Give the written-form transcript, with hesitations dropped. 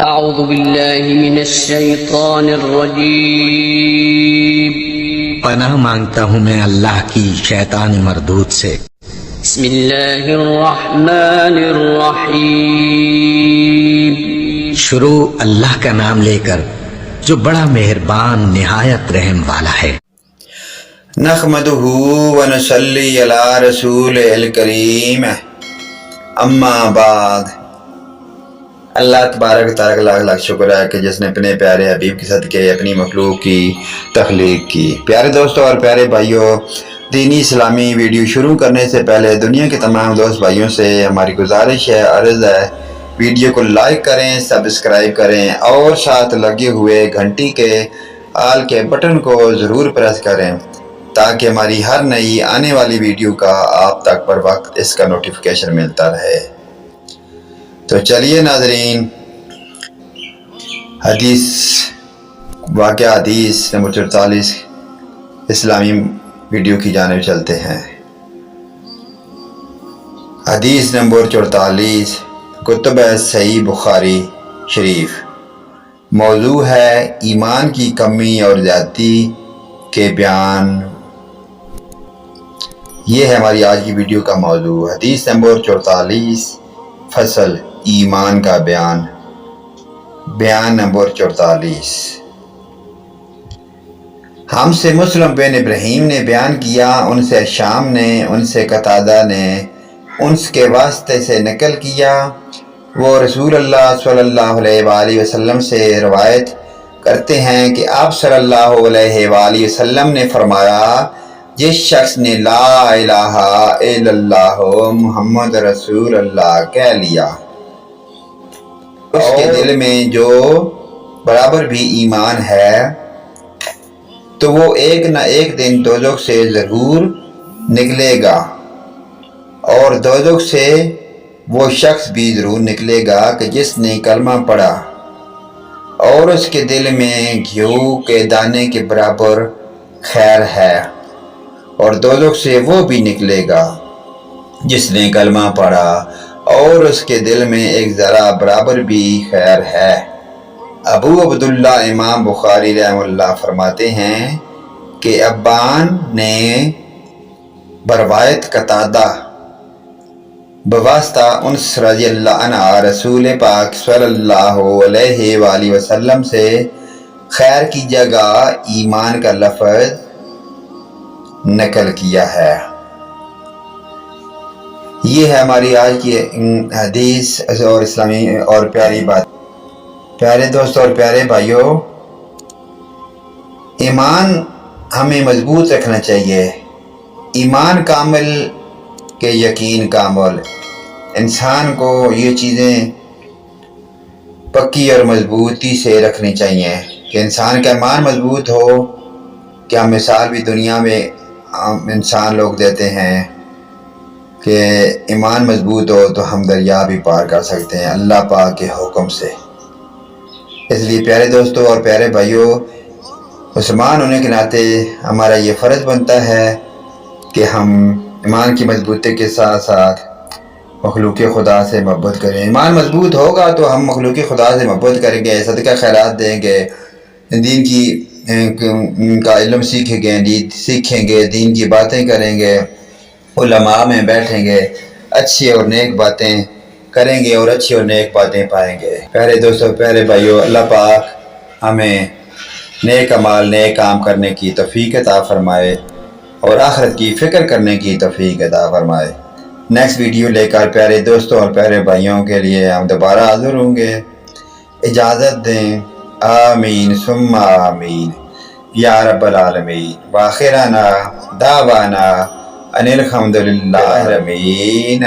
اعوذ باللہ من الشیطان الرجیم پناہ مانگتا ہوں میں اللہ کی شیطان مردود سے۔ بسم اللہ الرحمن الرحیم شروع اللہ کا نام لے کر جو بڑا مہربان نہایت رحم والا ہے۔ نحمدہ ونصلی علی رسول الکریم، اما بعد۔ اللہ تبارک و تعالیٰ کا لاکھ لاکھ شکر ہے کہ جس نے اپنے پیارے حبیب کے صدقے اپنی مخلوق کی تخلیق کی۔ پیارے دوستوں اور پیارے بھائیوں، دینی اسلامی ویڈیو شروع کرنے سے پہلے دنیا کے تمام دوست بھائیوں سے ہماری گزارش ہے، عرض ہے، ویڈیو کو لائک کریں، سبسکرائب کریں اور ساتھ لگے ہوئے گھنٹی کے آل کے بٹن کو ضرور پریس کریں تاکہ ہماری ہر نئی آنے والی ویڈیو کا آپ تک پر وقت اس کا نوٹیفیکیشن ملتا رہے۔ تو چلیے ناظرین، واقعہ حدیث نمبر 44 اسلامی ویڈیو کی جانب چلتے ہیں۔ حدیث نمبر 44 کتب صحیح بخاری شریف، موضوع ہے ایمان کی کمی اور زیادتی کے بیان۔ یہ ہے ہماری آج کی ویڈیو کا موضوع، حدیث نمبر 44 فصل ایمان کا بیان۔ بیان نمبر 44، ہم سے مسلم بن ابراہیم نے بیان کیا، ان سے شام نے، ان سے قتادہ نے انس کے واسطے سے نقل کیا، وہ رسول اللہ صلی اللہ علیہ وآلہ وسلم سے روایت کرتے ہیں کہ آپ صلی اللہ علیہ وآلہ وسلم نے فرمایا، جس شخص نے لا الہ الا اللہ محمد رسول اللہ کہہ لیا، اس کے دل میں جو برابر بھی ایمان ہے، تو وہ ایک نہ ایک دن دوزخ سے ضرور نکلے گا، اور دوزخ سے وہ شخص بھی ضرور نکلے گا کہ جس نے کلمہ پڑھا اور اس کے دل میں گھیو کے دانے کے برابر خیر ہے، اور دوزخ سے وہ بھی نکلے گا جس نے کلمہ پڑھا اور اس کے دل میں ایک ذرہ برابر بھی خیر ہے۔ ابو عبداللہ امام بخاری رحمہ اللہ فرماتے ہیں کہ ابان نے بروایت قتادہ بواسطہ انس رضی اللہ عنہ رسول پاک صلی اللہ علیہ وآلہ وسلم سے خیر کی جگہ ایمان کا لفظ نقل کیا ہے۔ یہ ہے ہماری آج کی حدیث اور اسلامی اور پیاری بات۔ پیارے دوستوں اور پیارے بھائیوں، ایمان ہمیں مضبوط رکھنا چاہیے۔ ایمان کامل کے یقین کامل، انسان کو یہ چیزیں پکی اور مضبوطی سے رکھنی چاہیے کہ انسان کا ایمان مضبوط ہو۔ کیا مثال بھی دنیا میں انسان لوگ دیتے ہیں کہ ایمان مضبوط ہو تو ہم دریا بھی پار کر سکتے ہیں اللہ پاک کے حکم سے۔ اس لیے پیارے دوستوں اور پیارے بھائیوں، مسلمان ہونے کے ناطے ہمارا یہ فرض بنتا ہے کہ ہم ایمان کی مضبوطی کے ساتھ ساتھ مخلوق خدا سے محبت کریں۔ ایمان مضبوط ہوگا تو ہم مخلوق خدا سے محبت کریں گے، صدقہ خیرات دیں گے، دین کی کا علم سیکھیں گے، دین کی باتیں کریں گے، علماء میں بیٹھیں گے، اچھی اور نیک باتیں کریں گے اور اچھی اور نیک باتیں پائیں گے۔ پیارے دوستوں پیارے بھائیوں، اللہ پاک ہمیں نیک اعمال نیک کام کرنے کی توفیق عطا فرمائے اور آخرت کی فکر کرنے کی توفیق عطا فرمائے۔ نیکسٹ ویڈیو لے کر پیارے دوستوں اور پیارے بھائیوں کے لیے ہم دوبارہ حاضر ہوں گے۔ اجازت دیں، آمین ثم آمین یا رب العالمین، وآخرنا دعوانا ان الحمدللہ رب العالمین۔